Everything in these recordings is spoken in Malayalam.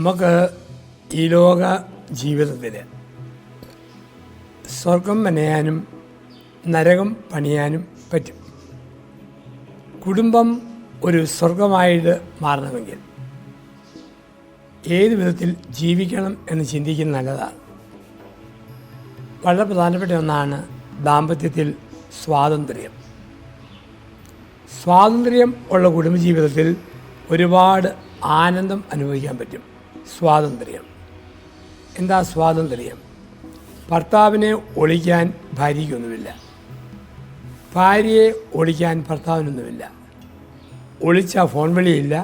നമുക്ക് ഈ ലോക ജീവിതത്തിൽ സ്വർഗം പണിയാനും നരകം പണിയാനും പറ്റും. കുടുംബം ഒരു സ്വർഗമായിട്ട് മാറണമെങ്കിൽ ഏത് വിധത്തിൽ ജീവിക്കണം എന്ന് ചിന്തിക്കുന്നത് നല്ലതാണ്. വളരെ പ്രധാനപ്പെട്ട ഒന്നാണ് ദാമ്പത്യത്തിൽ സ്വാതന്ത്ര്യം. സ്വാതന്ത്ര്യം ഉള്ള കുടുംബജീവിതത്തിൽ ഒരുപാട് ആനന്ദം അനുഭവിക്കാൻ പറ്റും. സ്വാതന്ത്ര്യം എന്താ? സ്വാതന്ത്ര്യം ഭർത്താവിനെ ഒളിക്കാൻ ഭാര്യയ്ക്കൊന്നുമില്ല, ഭാര്യയെ ഒളിക്കാൻ ഭർത്താവിനൊന്നുമില്ല. ഒളിച്ച ഫോൺ വിളിയില്ല,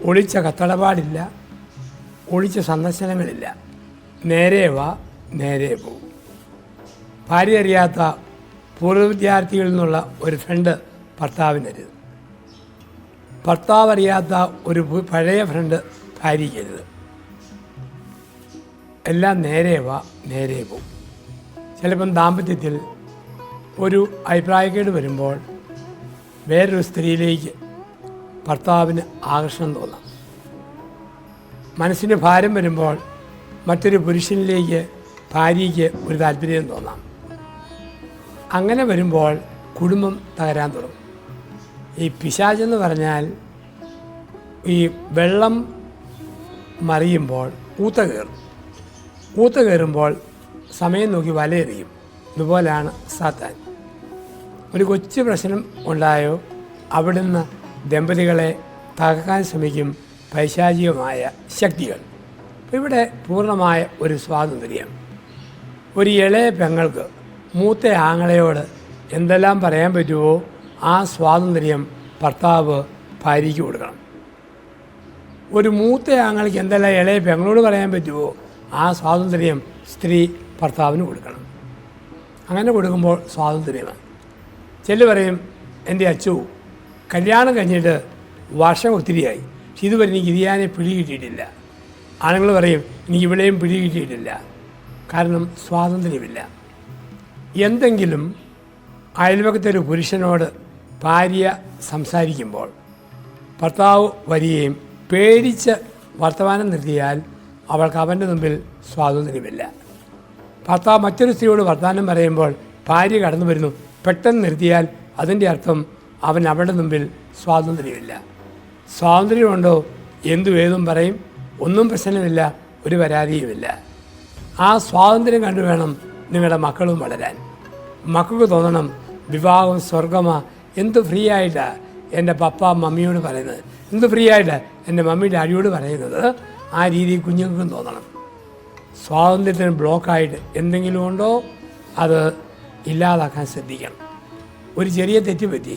ഒളിച്ച കത്തടപാടില്ല, ഒളിച്ച സന്ദർശനങ്ങളില്ല. നേരെ വാ നേരെ പോകും. ഭാര്യ അറിയാത്ത പൂർവ്വ വിദ്യാർത്ഥികളിൽ നിന്നുള്ള ഒരു ഫ്രണ്ട് ഭർത്താവിനരുത്, ഭർത്താവ് അറിയാത്ത ഒരു പഴയ ഫ്രണ്ട് ഭാര്യയ്ക്കരുത്. എല്ലാം നേരെ വാ നേരെ പോകും. ചിലപ്പം ദാമ്പത്യത്തിൽ ഒരു അഭിപ്രായക്കേട് വരുമ്പോൾ വേറൊരു സ്ത്രീയിലേക്ക് ഭർത്താവിന് ആകർഷണം തോന്നാം. മനസ്സിന് ഭാരം വരുമ്പോൾ മറ്റൊരു പുരുഷനിലേക്ക് ഭാര്യയ്ക്ക് ഒരു താല്പര്യം തോന്നാം. അങ്ങനെ വരുമ്പോൾ കുടുംബം തകരാൻ തുടങ്ങും. ഈ പിശാചെന്ന് പറഞ്ഞാൽ ഈ വെള്ളം മറിയുമ്പോൾ ഊത്ത കയറും. ഊത്ത കയറുമ്പോൾ സമയം നോക്കി വലയെറിയും. ഇതുപോലെയാണ് സാത്താൻ. ഒരു കൊച്ചു പ്രശ്നം ഉണ്ടായോ അവിടുന്ന് ദമ്പതികളെ തകർക്കാൻ ശ്രമിക്കും പൈശാചികമായ ശക്തികൾ. ഇവിടെ പൂർണ്ണമായ ഒരു സ്വാതന്ത്ര്യം. ഒരു ഇളയ പെങ്ങൾക്ക് മൂത്ത ആങ്ങളയോട് എന്തെല്ലാം പറയാൻ പറ്റുമോ ആ സ്വാതന്ത്ര്യം ഭർത്താവ് ഭാര്യയ്ക്ക് കൊടുക്കണം. ഒരു മൂത്ത ആങ്ങൾക്ക് എന്തെല്ലാം ഇളയ പെങ്ങളോട് പറയാൻ പറ്റുമോ ആ സ്വാതന്ത്ര്യം സ്ത്രീ ഭർത്താവിന് കൊടുക്കണം. അങ്ങനെ കൊടുക്കുമ്പോൾ സ്വാതന്ത്ര്യമാണ്. ചില പറയും എൻ്റെ അച്ചു കല്യാണം കഴിഞ്ഞിട്ട് വർഷം ഒത്തിരിയായി, പക്ഷെ ഇതുവരെ എനിക്ക് ഇതിയാനെ പിടി കിട്ടിയിട്ടില്ല. ആണുങ്ങൾ പറയും എനിക്ക് ഇവിടെയും പിടി കിട്ടിയിട്ടില്ല. കാരണം സ്വാതന്ത്ര്യമില്ല. എന്തെങ്കിലും അയൽവക്കത്തെ ഒരു പുരുഷനോട് ഭാര്യ സംസാരിക്കുമ്പോൾ ഭർത്താവ് വരികയും പേടിച്ച് വർത്തമാനം നിർത്തിയാൽ അവൾക്ക് അവൻ്റെ മുമ്പിൽ സ്വാതന്ത്ര്യമില്ല. ഭർത്താവ് മറ്റൊരു സ്ത്രീയോട് വർത്തമാനം പറയുമ്പോൾ ഭാര്യ കടന്നു വരുന്നു, പെട്ടെന്ന് നിർത്തിയാൽ അതിൻ്റെ അർത്ഥം അവൻ അവളുടെ മുമ്പിൽ സ്വാതന്ത്ര്യമില്ല. സ്വാതന്ത്ര്യമുണ്ടോ? എന്തും ഏതും പറയും, ഒന്നും പ്രശ്നമില്ല, ഒരു പരാതിയുമില്ല. ആ സ്വാതന്ത്ര്യം കണ്ടു വേണം നിങ്ങളുടെ മക്കളും വളരാൻ. മക്കൾക്ക് തോന്നണം വിവാഹം സ്വർഗമാ, എന്ത് ഫ്രീ ആയിട്ടാണ് എൻ്റെ പപ്പ മമ്മിയോട് പറയുന്നത്, എന്ത് ഫ്രീ ആയിട്ടാണ് എൻ്റെ മമ്മി ഡാഡിയോട് പറയുന്നത്. ആ രീതി കുഞ്ഞുങ്ങൾക്കും തോന്നണം. സ്വാതന്ത്ര്യത്തിന് ബ്ലോക്കായിട്ട് എന്തെങ്കിലും ഉണ്ടോ അത് ഇല്ലാതാക്കാൻ ശ്രദ്ധിക്കണം. ഒരു ചെറിയ തെറ്റ് പറ്റി,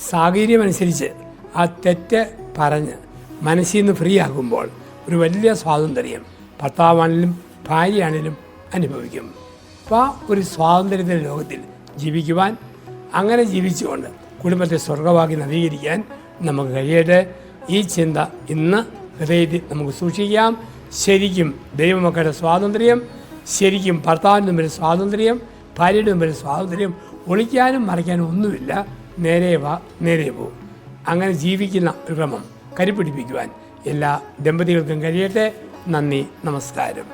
സാഹചര്യമനുസരിച്ച് ആ തെറ്റ് പറഞ്ഞ് മനസ്സിൽ നിന്ന് ഫ്രീ ആകുമ്പോൾ ഒരു വലിയ സ്വാതന്ത്ര്യം ഭർത്താവാണെങ്കിലും ഭാര്യയാണെങ്കിലും അനുഭവിക്കും. അപ്പോൾ ഒരു സ്വാതന്ത്ര്യത്തിൻ്റെ ലോകത്തിൽ ജീവിക്കുവാൻ, അങ്ങനെ ജീവിച്ചുകൊണ്ട് കുടുംബത്തെ സ്വർഗമാക്കി നവീകരിക്കാൻ നമുക്ക് കഴിയട്ടെ. ഈ ചിന്ത ഇന്ന് ഹൃദയത്തിൽ നമുക്ക് സൂക്ഷിക്കാം. ശരിക്കും ദൈവമക്കളുടെ സ്വാതന്ത്ര്യം, ശരിക്കും ഭർത്താവിന് മുമ്പിൽ സ്വാതന്ത്ര്യം, ഭാര്യയുടെ മുമ്പിൽ സ്വാതന്ത്ര്യം, ഒളിക്കാനും മറയ്ക്കാനും ഒന്നുമില്ല. നേരെ വാ നേരെ പോകും. അങ്ങനെ ജീവിക്കുന്ന ഒരു ക്രമം കരുപിടിപ്പിക്കുവാൻ എല്ലാ ദമ്പതികൾക്കും കഴിയട്ടെ. നന്ദി, നമസ്കാരം.